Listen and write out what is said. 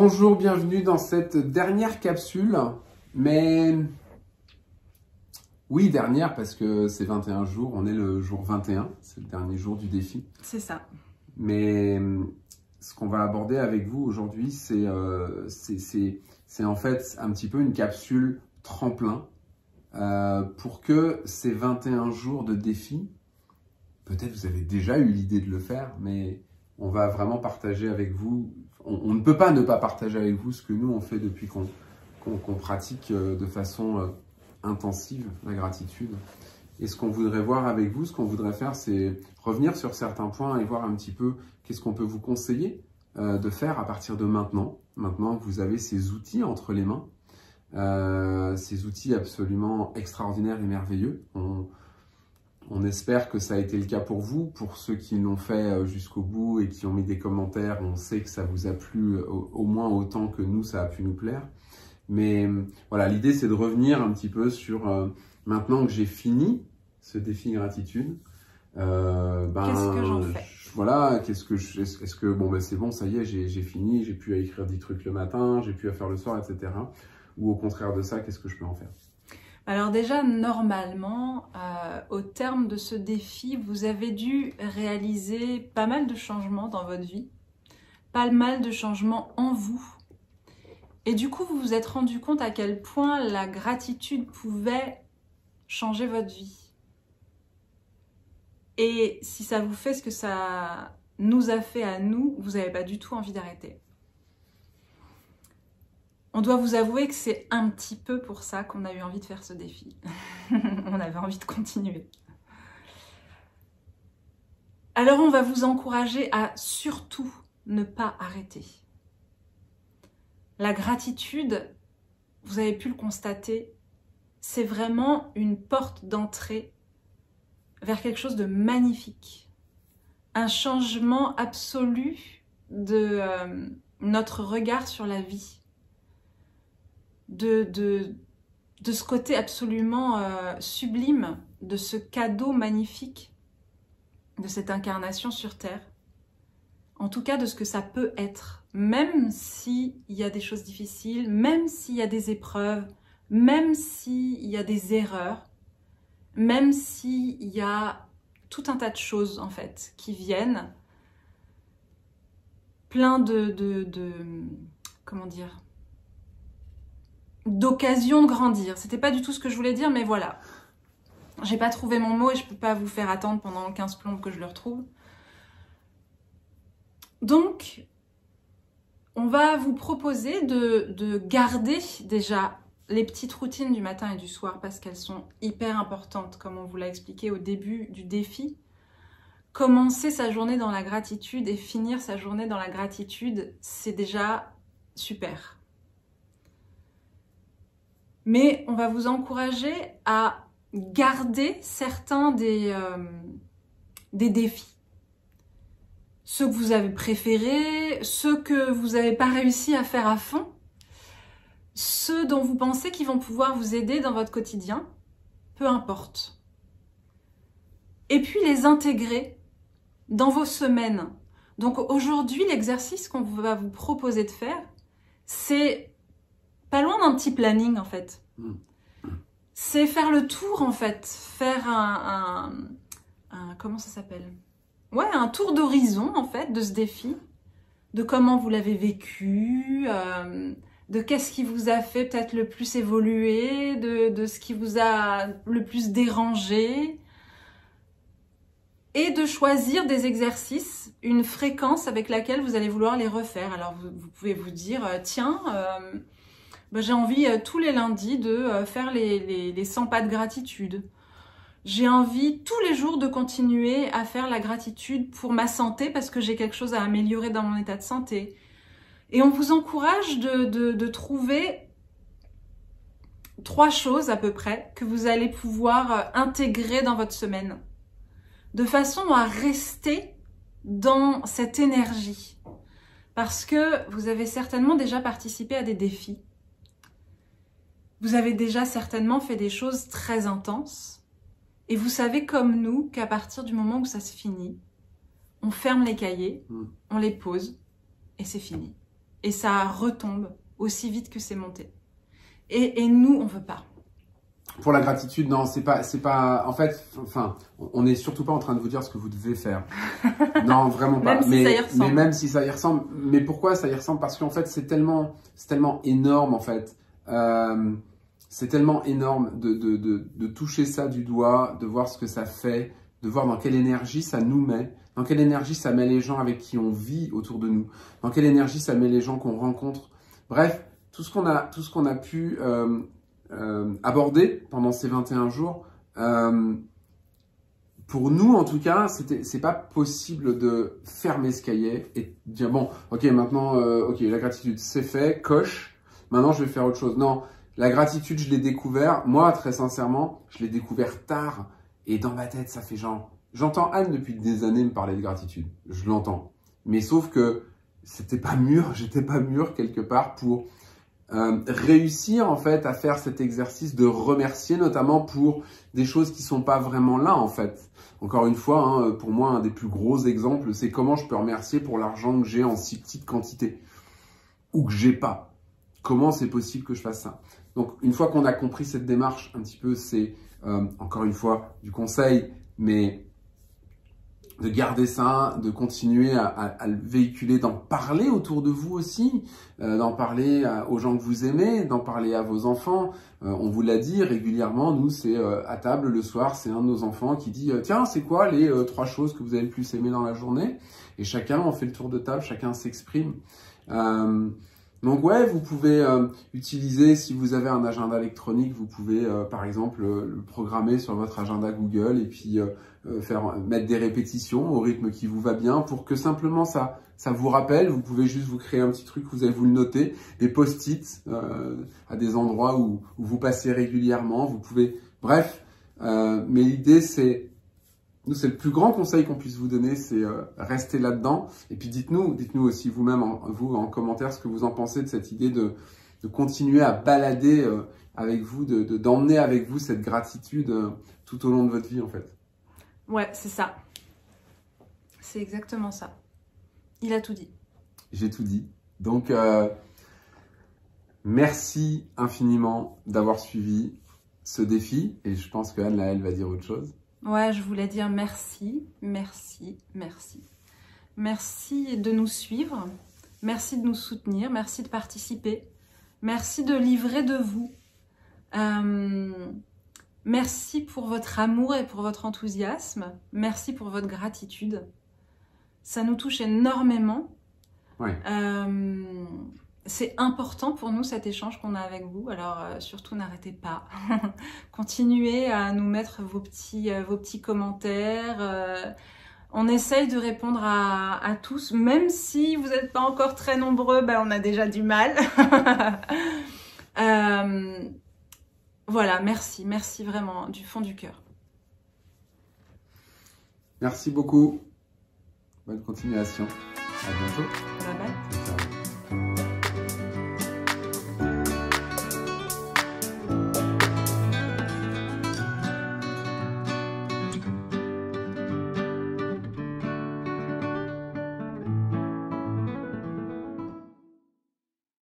Bonjour, bienvenue dans cette dernière capsule, mais oui, dernière parce que c'est 21 jours, on est le jour 21, c'est le dernier jour du défi. C'est ça. Mais ce qu'on va aborder avec vous aujourd'hui, c'est en fait un petit peu une capsule tremplin pour que ces 21 jours de défi, peut-être vous avez déjà eu l'idée de le faire, mais on va vraiment partager avec vous. On ne peut pas ne pas partager avec vous ce que nous on fait depuis qu'on pratique de façon intensive la gratitude. Et ce qu'on voudrait voir avec vous, ce qu'on voudrait faire, c'est revenir sur certains points et voir un petit peu qu'est-ce qu'on peut vous conseiller de faire à partir de maintenant. Maintenant que vous avez ces outils entre les mains, ces outils absolument extraordinaires et merveilleux. On espère que ça a été le cas pour vous, pour ceux qui l'ont fait jusqu'au bout et qui ont mis des commentaires. On sait que ça vous a plu au moins autant que nous, ça a pu nous plaire. Mais voilà, l'idée c'est de revenir un petit peu sur maintenant que j'ai fini ce défi gratitude. Qu'est-ce que j'en fais? Voilà, est-ce que bon ben c'est bon, ça y est, j'ai fini, j'ai pu écrire 10 trucs le matin, j'ai pu à faire le soir, etc. Ou au contraire de ça, qu'est-ce que je peux en faire? Alors déjà, normalement, au terme de ce défi, vous avez dû réaliser pas mal de changements dans votre vie, pas mal de changements en vous. Et du coup, vous vous êtes rendu compte à quel point la gratitude pouvait changer votre vie. Et si ça vous fait ce que ça nous a fait à nous, vous n'avez pas du tout envie d'arrêter. On doit vous avouer que c'est un petit peu pour ça qu'on a eu envie de faire ce défi. On avait envie de continuer. Alors on va vous encourager à surtout ne pas arrêter. La gratitude, vous avez pu le constater, c'est vraiment une porte d'entrée vers quelque chose de magnifique. Un changement absolu de notre regard sur la vie. De ce côté absolument sublime, de ce cadeau magnifique de cette incarnation sur Terre. En tout cas, de ce que ça peut être, même s'il y a des choses difficiles, même s'il y a des épreuves, même s'il y a des erreurs, même s'il y a tout un tas de choses, en fait, qui viennent, plein comment dire, d'occasion de grandir. C'était pas du tout ce que je voulais dire, mais voilà. J'ai pas trouvé mon mot et je peux pas vous faire attendre pendant 15 plombes que je le retrouve. Donc, on va vous proposer de garder déjà les petites routines du matin et du soir parce qu'elles sont hyper importantes, comme on vous l'a expliqué au début du défi. Commencer sa journée dans la gratitude et finir sa journée dans la gratitude, c'est déjà super. Mais on va vous encourager à garder certains des défis. Ceux que vous avez préférés, ceux que vous n'avez pas réussi à faire à fond, ceux dont vous pensez qu'ils vont pouvoir vous aider dans votre quotidien, peu importe. Et puis les intégrer dans vos semaines. Donc aujourd'hui, l'exercice qu'on va vous proposer de faire, c'est pas loin d'un petit planning en fait. C'est faire le tour en fait, faire comment ça s'appelle? Ouais, un tour d'horizon en fait de ce défi, de comment vous l'avez vécu, de qu'est-ce qui vous a fait peut-être le plus évoluer, de ce qui vous a le plus dérangé, et de choisir des exercices, une fréquence avec laquelle vous allez vouloir les refaire. Alors vous pouvez vous dire, tiens, j'ai envie tous les lundis de faire les 100 pas de gratitude. J'ai envie tous les jours de continuer à faire la gratitude pour ma santé parce que j'ai quelque chose à améliorer dans mon état de santé. Et on vous encourage de trouver 3 choses à peu près que vous allez pouvoir intégrer dans votre semaine de façon à rester dans cette énergie. Parce que vous avez certainement déjà participé à des défis. Vous avez déjà certainement fait des choses très intenses. Et vous savez comme nous qu'à partir du moment où ça se finit, on ferme les cahiers, on les pose et c'est fini. et ça retombe aussi vite que c'est monté. Et nous, on veut pas. Pour la gratitude, non, c'est pas, en fait, enfin, on n'est surtout pas en train de vous dire ce que vous devez faire. Non, vraiment pas. Même si ça y ressemble. Mais même si ça y ressemble. Mais pourquoi ça y ressemble? Parce qu'en fait, c'est tellement énorme, en fait. C'est tellement énorme de toucher ça du doigt, de voir ce que ça fait, de voir dans quelle énergie ça nous met, dans quelle énergie ça met les gens avec qui on vit autour de nous, dans quelle énergie ça met les gens qu'on rencontre. Bref, tout ce qu'on a pu aborder pendant ces 21 jours, pour nous en tout cas, c'est pas possible de fermer ce cahier et dire bon, ok, maintenant, ok, la gratitude c'est fait, coche, maintenant je vais faire autre chose. Non, la gratitude je l'ai découvert, moi très sincèrement, je l'ai découvert tard et dans ma tête ça fait genre, j'entends Anne depuis des années me parler de gratitude, je l'entends, mais sauf que c'était pas mûr, j'étais pas mûr quelque part pour réussir en fait à faire cet exercice de remercier, notamment pour des choses qui sont pas vraiment là en fait. Encore une fois, hein, pour moi un des plus gros exemples, c'est comment je peux remercier pour l'argent que j'ai en si petite quantité ou que j'ai pas. Comment c'est possible que je fasse ça? Donc une fois qu'on a compris cette démarche un petit peu, c'est encore une fois du conseil, mais de garder ça, de continuer à le véhiculer, d'en parler autour de vous aussi, d'en parler aux gens que vous aimez, d'en parler à vos enfants. On vous l'a dit régulièrement, nous c'est à table le soir, c'est un de nos enfants qui dit « Tiens, c'est quoi les 3 choses que vous avez le plus aimé dans la journée ?» Et chacun, on fait le tour de table, chacun s'exprime. Donc ouais, vous pouvez utiliser, si vous avez un agenda électronique, vous pouvez par exemple le programmer sur votre agenda Google et puis mettre des répétitions au rythme qui vous va bien pour que simplement ça vous rappelle. Vous pouvez juste vous créer un petit truc, vous allez vous le noter, des post-it à des endroits où vous passez régulièrement. Vous pouvez, bref, mais l'idée c'est, nous, c'est le plus grand conseil qu'on puisse vous donner, c'est rester là-dedans. Et puis dites-nous aussi vous-même, vous en commentaire, ce que vous en pensez de cette idée de continuer à balader avec vous, d'emmener avec vous cette gratitude tout au long de votre vie en fait. Ouais, c'est ça. C'est exactement ça. Il a tout dit. J'ai tout dit. Donc, merci infiniment d'avoir suivi ce défi. Et je pense que Anne, là, elle va dire autre chose. Ouais, je voulais dire merci, merci, merci. Merci de nous suivre, merci de nous soutenir, merci de participer, merci de livrer de vous. Merci pour votre amour et pour votre enthousiasme, merci pour votre gratitude. Ça nous touche énormément. Ouais. C'est important pour nous cet échange qu'on a avec vous, alors surtout n'arrêtez pas. Continuez à nous mettre vos petits commentaires. On essaye de répondre à tous, même si vous n'êtes pas encore très nombreux, ben on a déjà du mal. Voilà, merci vraiment du fond du cœur. Merci beaucoup. Bonne continuation. À bientôt. Bye bye.